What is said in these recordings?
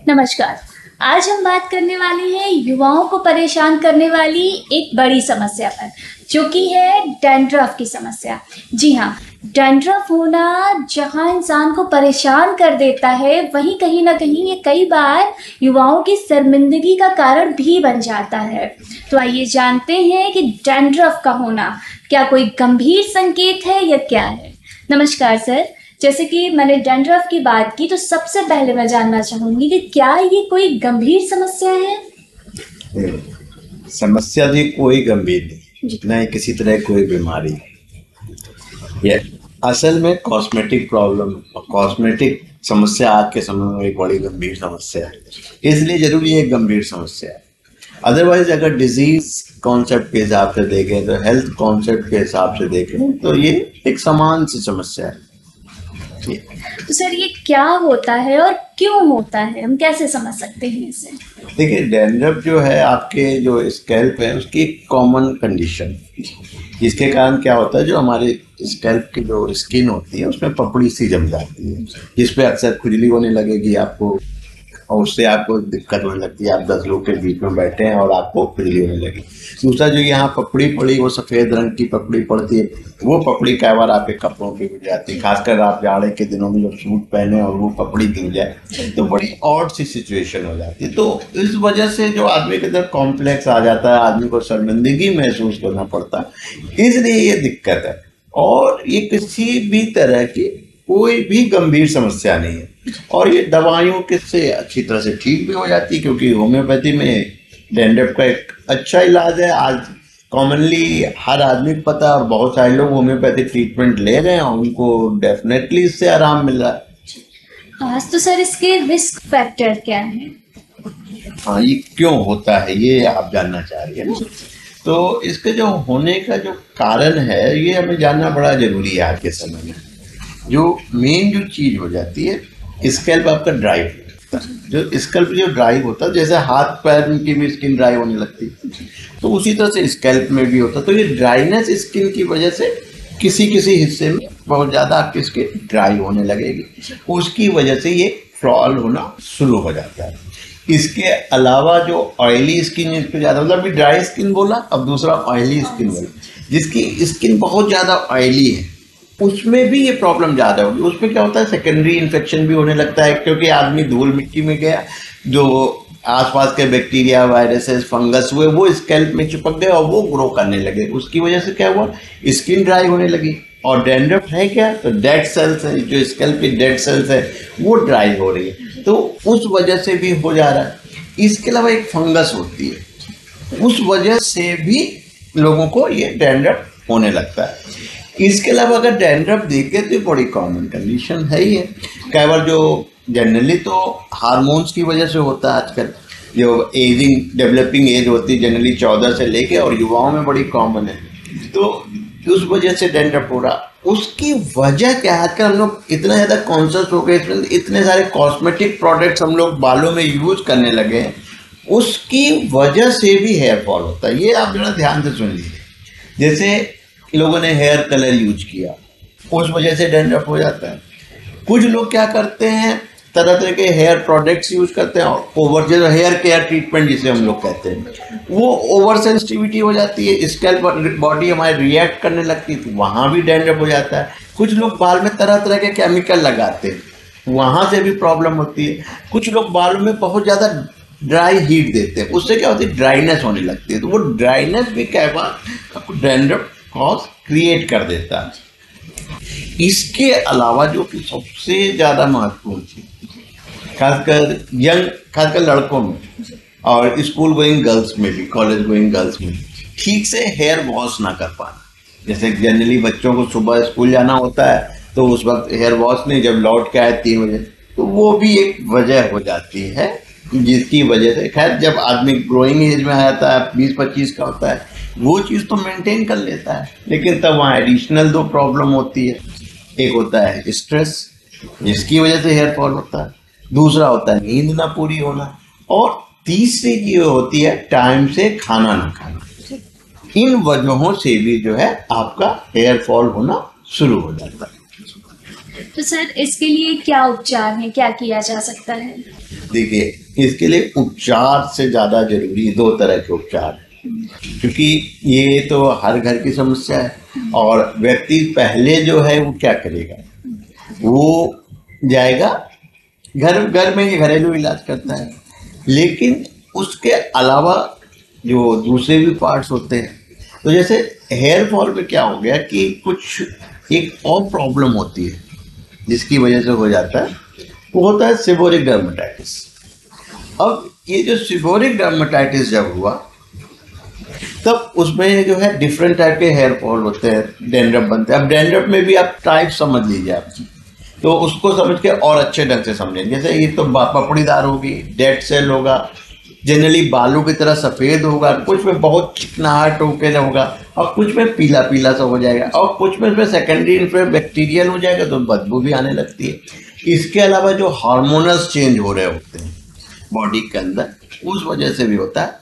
नमस्कार। आज हम बात करने वाले हैं युवाओं को परेशान करने वाली एक बड़ी समस्या पर, जो कि है डैंड्रफ की समस्या। जी हाँ, डैंड्रफ होना जहाँ इंसान को परेशान कर देता है, वहीं कहीं न कहीं ये कई बार युवाओं की शर्मिंदगी का कारण भी बन जाता है। तो आइए जानते हैं कि डैंड्रफ का होना क्या कोई गंभीर संकेत है या क्या है? नमस्कार सर। जैसे कि मैंने डैंड्रफ की बात की, तो सबसे पहले मैं जानना चाहूँगी कि क्या ये कोई गंभीर समस्या है? समस्या भी कोई गंभीर नहीं, जी। न ही किसी तरह कोई बीमारी। ये असल में कॉस्मेटिक प्रॉब्लम और कॉस्मेटिक समस्या आज के समय में एक बड़ी गंभीर समस्या है, इसलिए जरूरी है एक गंभीर समस्या है। अदरवाइज अगर डिजीज कॉन्सेप्ट के हिसाब से देखें तो हेल्थ कॉन्सेप्ट के हिसाब से देखें तो ये एक समान सी समस्या है। तो सर ये क्या होता है और क्यों होता है, हम कैसे समझ सकते हैं इसे? देखिए, डैंड्रफ जो है आपके जो स्कैल्प है उसकी एक कॉमन कंडीशन, जिसके कारण क्या होता है, जो हमारे स्कैल्प की जो स्किन होती है उसमें पपड़ी सी जम जाती है, जिस पे अक्सर खुजली होने लगेगी आपको, और उससे आपको दिक्कत होने लगती है। आप 10 लोग के बीच में बैठे हैं और आपको खुजली होने लगी। दूसरा, जो यहाँ पपड़ी पड़ी, वो सफ़ेद रंग की पपड़ी पड़ती है, वो पपड़ी कई बार आपके कपड़ों पे गिर जाती है, खासकर आप जाड़े के दिनों में जब सूट पहने और वो पपड़ी गिर जाए तो बड़ी ऑड सी सिचुएशन हो जाती है। तो इस वजह से जो आदमी के अंदर कॉम्प्लेक्स आ जाता है, आदमी को शर्मिंदगी महसूस करना पड़ता है, इसलिए ये दिक्कत है। और ये किसी भी तरह की कोई भी गंभीर समस्या नहीं है, और ये दवाइयों के से अच्छी तरह से ठीक भी हो जाती है, क्योंकि होम्योपैथी में डैंड्रफ का एक अच्छा इलाज है। आज कॉमनली हर आदमी को पता है और बहुत सारे लोग होम्योपैथिक ट्रीटमेंट ले रहे हैं और उनको डेफिनेटली इससे आराम मिल रहा है। आज तो सर इसके रिस्क फैक्टर क्या है? हाँ, ये क्यों होता है ये आप जानना चाह रही है ना? तो इसके जो होने का जो कारण है ये हमें जानना बड़ा जरूरी है आज के समय में। जो मेन जो चीज हो जाती है, स्कैल्प आपका ड्राई होता है। जो स्कैल्प जो ड्राई होता है, जैसे हाथ पैर की भी स्किन ड्राई होने लगती है, तो उसी तरह से स्कैल्प में भी होता है। तो ये ड्राइनेस स्किन की वजह से किसी किसी हिस्से में बहुत ज़्यादा आपकी स्किन ड्राई होने लगेगी, उसकी वजह से ये फ्लॉल होना शुरू हो जाता है। इसके अलावा जो ऑयली स्किन इस पर ज़्यादा, मतलब अभी ड्राई स्किन बोला, अब दूसरा ऑयली स्किन बोला, जिसकी स्किन बहुत ज़्यादा ऑयली है उसमें भी ये प्रॉब्लम ज़्यादा होगी। उसमें क्या होता है, सेकेंडरी इन्फेक्शन भी होने लगता है, क्योंकि आदमी धूल मिट्टी में गया, जो आसपास के बैक्टीरिया, वायरसेस, फंगस हुए वो स्कैल्प में चिपक गए और वो ग्रो करने लगे। उसकी वजह से क्या हुआ, स्किन ड्राई होने लगी। और डैंड्रफ है क्या, तो डेड सेल्स है, जो स्कैल्प की डेड सेल्स है वो ड्राई हो रही है, तो उस वजह से भी हो जा रहा है। इसके अलावा एक फंगस होती है, उस वजह से भी लोगों को ये डैंड्रफ होने लगता है। इसके अलावा अगर डैंड्रफ देखें तो बड़ी कॉमन कंडीशन है ही है। कई बार जो जनरली तो हार्मोन्स की वजह से होता है, आजकल जो एजिंग डेवलपिंग एज होती है जनरली 14 से लेके, और युवाओं में बड़ी कॉमन है, तो उस वजह से डैंड्रफ हो रहा। उसकी वजह क्या है, आजकल हम लोग इतना ज़्यादा कॉन्शियस हो गए, इसमें इतने सारे कॉस्मेटिक प्रोडक्ट्स हम लोग बालों में यूज करने लगे हैं, उसकी वजह से भी हेयर फॉल होता है। ये आप जरा ध्यान से सुन लीजिए। जैसे लोगों ने हेयर कलर यूज किया, उस वजह से डैंड्रफ हो जाता है। कुछ लोग क्या करते हैं, तरह तरह के हेयर प्रोडक्ट्स यूज करते हैं, और ओवर जो हेयर केयर ट्रीटमेंट जिसे हम लोग कहते हैं, वो ओवर सेंसिटिविटी हो जाती है, स्कैल्प बॉडी हमारी रिएक्ट करने लगती है, तो वहाँ भी डैंड्रफ हो जाता है। कुछ लोग बाल में तरह तरह के केमिकल लगाते हैं, वहाँ से भी प्रॉब्लम होती है। कुछ लोग बालों में बहुत ज़्यादा ड्राई हीट देते हैं, उससे क्या होती है, ड्राइनेस होने लगती है, तो वो ड्राइनेस भी कई बार डैंड्रफ कॉज क्रिएट कर देता है। इसके अलावा जो कि सबसे ज़्यादा महत्वपूर्ण चीज, खासकर लड़कों में और स्कूल गोइंग गर्ल्स में भी, कॉलेज गोइंग गर्ल्स में, ठीक से हेयर वॉश ना कर पाना। जैसे जनरली बच्चों को सुबह स्कूल जाना होता है तो उस वक्त हेयर वॉश नहीं, जब लौट के आए 3 बजे, तो वो भी एक वजह हो जाती है, जिसकी वजह से खैर जब आदमी ग्रोइंग एज में आ जाता है, 20-25 का होता है, वो चीज़ तो मेंटेन कर लेता है, लेकिन तब वहाँ एडिशनल 2 प्रॉब्लम होती है। एक होता है स्ट्रेस, जिसकी वजह से हेयर फॉल होता है, दूसरा होता है नींद ना पूरी होना, और तीसरी चीज होती है टाइम से खाना ना खाना। इन वजहों से भी जो है आपका हेयर फॉल होना शुरू हो जाता है। तो सर इसके लिए क्या उपचार है, क्या किया जा सकता है? देखिए, इसके लिए उपचार से ज़्यादा जरूरी दो तरह के उपचार हैं, क्योंकि ये तो हर घर की समस्या है। और व्यक्ति पहले जो है वो क्या करेगा, वो जाएगा घर में ये घरेलू इलाज करता है, लेकिन उसके अलावा जो दूसरे भी पार्ट्स होते हैं, तो जैसे हेयर फॉल में क्या हो गया कि कुछ एक और प्रॉब्लम होती है जिसकी वजह से हो जाता है, वो होता है सीबोरिक डर्मेटाइटिस। अब ये जो सीबोरिक डर्मेटाइटिस जब हुआ, तब उसमें जो है डिफरेंट टाइप के हेयर फॉल होते हैं, डैंड्रफ बनते हैं। अब डैंड्रफ में भी आप टाइप समझ लीजिए आप, तो उसको समझ के और अच्छे ढंग से समझें। जैसे ये तो पपड़ीदार होगी, डेड सेल होगा, जनरली बालू की तरह सफ़ेद होगा, कुछ में बहुत चिकनाहट होकर होगा, और कुछ में पीला पीला सा हो जाएगा, और कुछ में इसमें सेकेंडरी इन्फ्लुएंस बैक्टीरियल हो जाएगा तो बदबू भी आने लगती है। इसके अलावा जो हार्मोनल्स चेंज हो रहे होते हैं बॉडी के अंदर, उस वजह से भी होता है।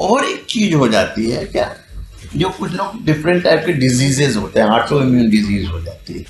और एक चीज़ हो जाती है क्या, जो कुछ लोग डिफरेंट टाइप के डिजीजेज होते हैं, ऑटो इम्यून डिजीज हो जाती है,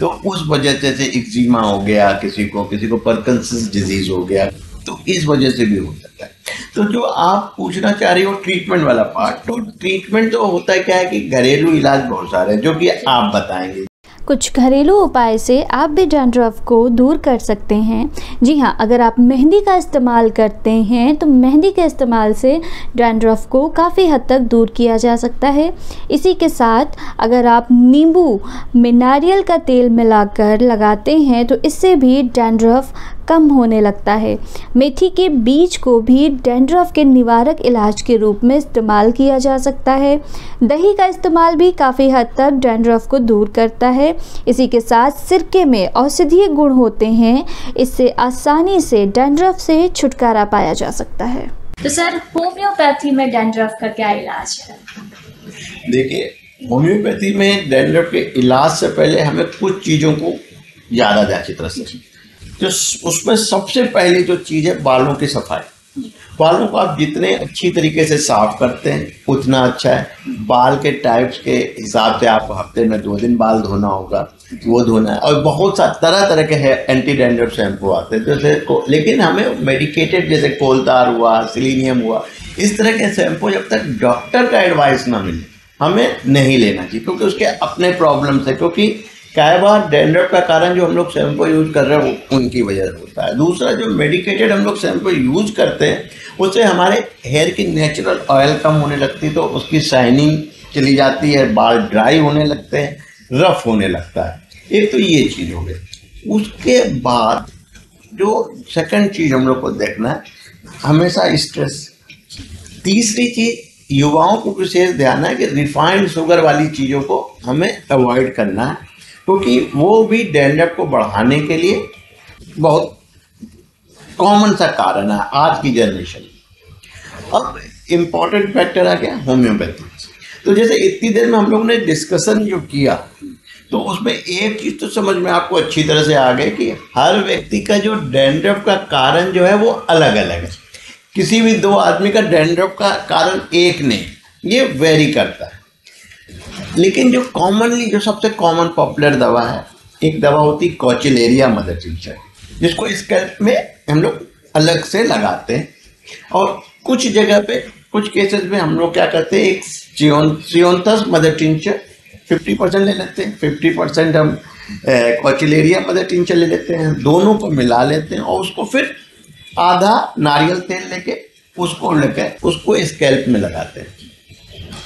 तो उस वजह से जैसे एक्जिमा हो गया, किसी को पार्किंसंस डिजीज हो गया, तो इस वजह से भी हो सकता है। तो जो आप पूछना चाह रही हो ट्रीटमेंट वाला पार्ट, तो ट्रीटमेंट तो होता है क्या है कि घरेलू इलाज बहुत सारे हैं जो कि आप बताएंगे। कुछ घरेलू उपाय से आप भी डैंड्रफ को दूर कर सकते हैं। जी हाँ, अगर आप मेहंदी का इस्तेमाल करते हैं तो मेहंदी के इस्तेमाल से डैंड्रफ को काफ़ी हद तक दूर किया जा सकता है। इसी के साथ अगर आप नींबू में नारियल का तेल मिलाकर लगाते हैं तो इससे भी डैंड्रफ कम होने लगता है। मेथी के बीज को भी डैंड्रफ के निवारक इलाज के रूप में इस्तेमाल किया जा सकता है। दही का इस्तेमाल भी काफ़ी हद तक डैंड्रफ को दूर करता है। इसी के साथ सिरके में औषधीय गुण होते हैं, इससे आसानी से डैंड्रफ से छुटकारा पाया जा सकता है। तो सर होम्योपैथी में डैंड्रफ का क्या इलाज है? देखिए, होम्योपैथी में डैंड्रफ के इलाज से पहले हमें कुछ चीज़ों को याद आ जाए अच्छी तरह से। जो उसमें सबसे पहली जो चीज़ है, बालों की सफाई। बालों को आप जितने अच्छी तरीके से साफ करते हैं उतना अच्छा है। बाल के टाइप्स के हिसाब से आप हफ्ते में 2 दिन बाल धोना होगा, वो धोना है। और बहुत सा तरह तरह के एंटी डैंड्रफ शैम्पू आते हैं, जैसे लेकिन हमें मेडिकेटेड, जैसे कोलतार हुआ, सिलीनियम हुआ, इस तरह के शैम्पू जब तक डॉक्टर का एडवाइस ना मिले हमें नहीं लेना चाहिए, क्योंकि उसके अपने प्रॉब्लम्स है। क्योंकि कई बार डैंड्रफ का कारण जो हम लोग शैम्पू यूज़ कर रहे हैं वो उनकी वजह से होता है। दूसरा, जो मेडिकेटेड हम लोग शैम्पू यूज़ करते हैं उससे हमारे हेयर की नेचुरल ऑयल कम होने लगती है, तो उसकी शाइनिंग चली जाती है, बाल ड्राई होने लगते हैं, रफ होने लगता है। एक तो ये चीज़ हो गई। उसके बाद जो सेकंड चीज़ हम लोग को देखना है, हमेशा स्ट्रेस। तीसरी चीज़, युवाओं को विशेष ध्यान है कि रिफाइंड शुगर वाली चीज़ों को हमें अवॉइड करना है, क्योंकि वो भी डैंड्रफ को बढ़ाने के लिए बहुत कॉमन सा कारण है आज की जनरेशन में। अब इम्पॉर्टेंट फैक्टर आ गया होम्योपैथी। तो जैसे इतनी देर में हम लोगों ने डिस्कशन जो किया, तो उसमें एक चीज़ तो समझ में आपको अच्छी तरह से आ गई कि हर व्यक्ति का जो डैंड्रफ का कारण जो है वो अलग अलग है। किसी भी 2 आदमी का डैंड्रफ का कारण एक नहीं, ये वेरी करता है। लेकिन जो कॉमनली, जो सबसे कॉमन पॉपुलर दवा है, एक दवा होती है कॉचिलेरिया मदर टिंचर, जिसको स्कैल्प में हम लोग अलग से लगाते हैं। और कुछ जगह पे, कुछ केसेस में हम लोग क्या करते हैं, एक सियोंथस मदर टिंचर 50% ले लेते हैं, 50% हम कॉचिलेरिया मदर टिंचर ले लेते हैं, दोनों को मिला लेते हैं और उसको फिर आधा नारियल तेल लेके उसको स्कैल्प में लगाते हैं।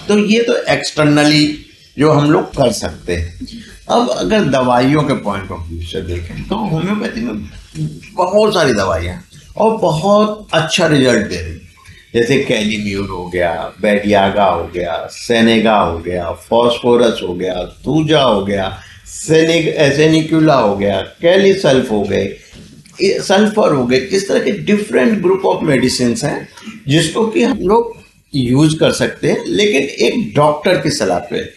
तो ये तो एक्सटर्नली जो हम लोग कर सकते हैं। अब अगर दवाइयों के पॉइंट ऑफ व्यू से देखें तो होम्योपैथी में बहुत सारी दवाइयाँ और बहुत अच्छा रिजल्ट दे रही, जैसे कैलीम्यूर हो गया, बैडियागा हो गया, सेनेगा हो गया, फॉस्फोरस हो गया, थूजा हो गया, सेनिक्यूला हो गया, कैलीसल्फ हो गए, सल्फर हो गए। इस तरह के डिफरेंट ग्रुप ऑफ मेडिसिन हैं जिसको कि हम लोग यूज कर सकते हैं, लेकिन एक डॉक्टर की सलाह पे।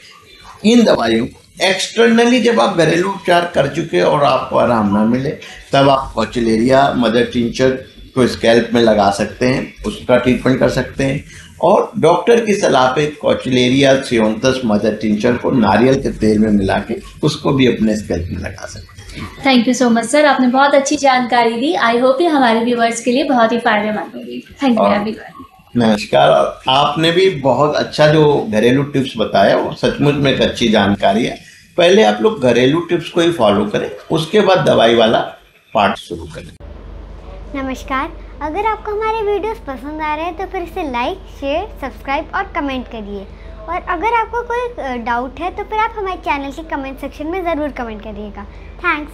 इन दवाइयों एक्सटर्नली जब आप घरेलू उपचार कर चुके और आपको आराम ना मिले, तब आप कॉचिलेरिया मदर टिंचर को स्कैल्प में लगा सकते हैं, उसका ट्रीटमेंट कर सकते हैं। और डॉक्टर की सलाह पे कॉचिलेरिया सियोंथस मदर टिंचर को नारियल के तेल में मिला के उसको भी अपने स्कैल्प में लगा सकते हैं। Thank you so much sir, आपने बहुत अच्छी जानकारी दी। आई होप ये हमारे व्यूअर्स के लिए बहुत ही फायदेमंद होगी। थैंक यू और एवरीवन। नमस्कार। और आपने भी बहुत अच्छा जो घरेलू टिप्स बताया वो सचमुच में एक अच्छी जानकारी है। पहले आप लोग घरेलू टिप्स को ही फॉलो करें, उसके बाद दवाई वाला पार्ट शुरू करें। नमस्कार, अगर आपको हमारे वीडियोस पसंद आ रहे हैं तो फिर इसे लाइक, शेयर, सब्सक्राइब और कमेंट करिए। और अगर आपको कोई डाउट है तो फिर आप हमारे चैनल के कमेंट सेक्शन में ज़रूर कमेंट करिएगा। थैंक्स।